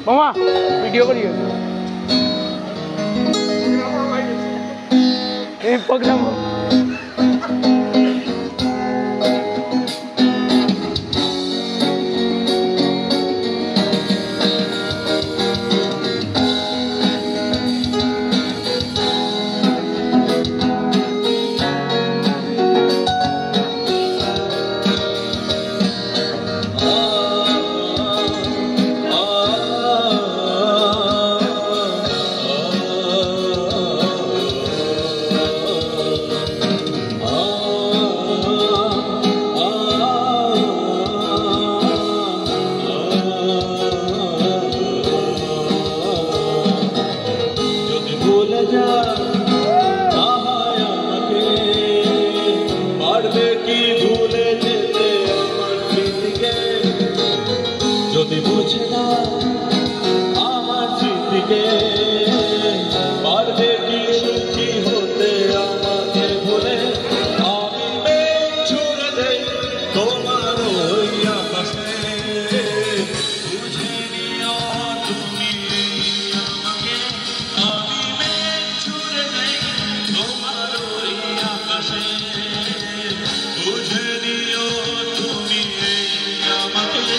মামা ভিডিও করিও এই প্রোগ্রাম যদি বুঝে না আমার স্মৃতিকে পারবে কি সুখী হতে আমাকে ভুলে আমি মেঘ ছুড়ে দেই তোমার ওই আকাশে বুঝে নিও তুমি আমাকে আমি মেঘ ছুড়ে দেই তোমার ওই আকাশে বুঝে নিও তুমি আমাকে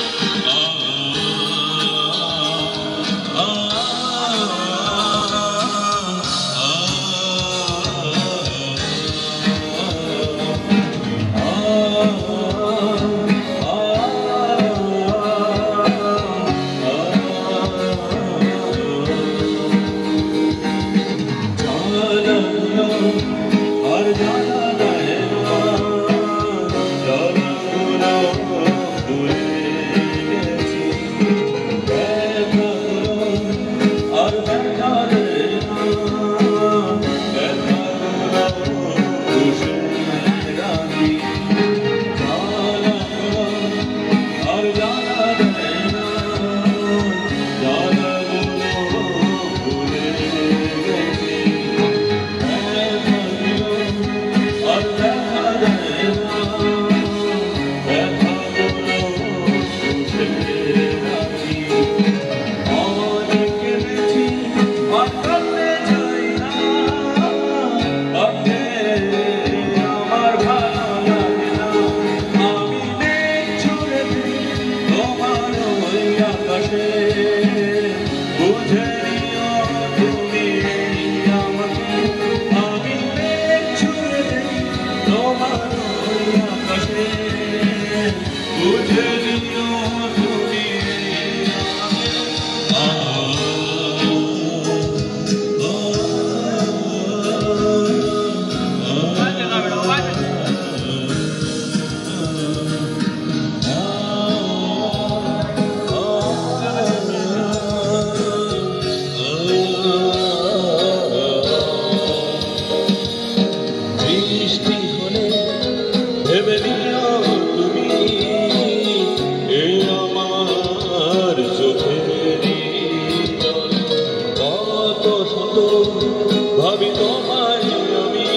ভাবি তোমায় আমি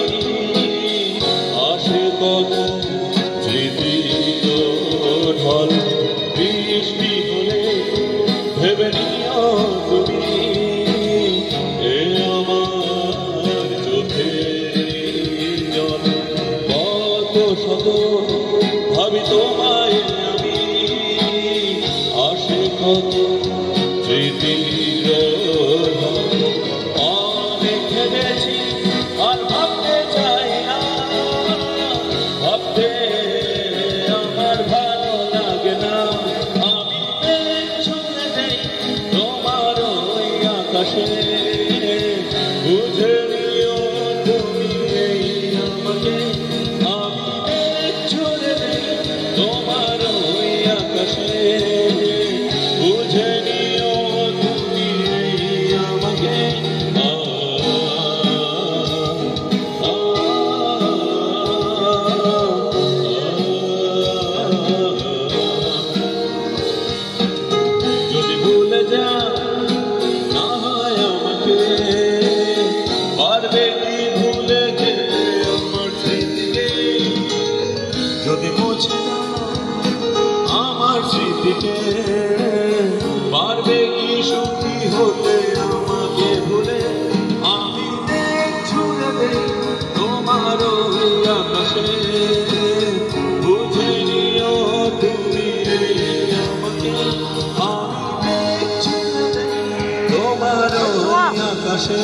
আসে কত স্মৃতির ঢল বৃষ্টি হলে ভেবে নিও তুমি এ আমার চোখের জল কত শত ভাবি তোমায় আমি আসে কত স্মৃতির ঢল আর ভাবতে চাই না ভাবতে আমার ভালো লাগে না আমি ছুঁয়ে দেই তোমার ওই আকাশে বুঝে নিও তুমি আমাকে আমি ছুঁয়ে দেই তোমার ওই আকাশে বুঝে নিও তুমি আমাকে যদি মুছে না আমার স্মৃতিকে পারবে কি তুমি নেই আমাকে আমি ছেড়ে দেই তোমার ওই আকাশে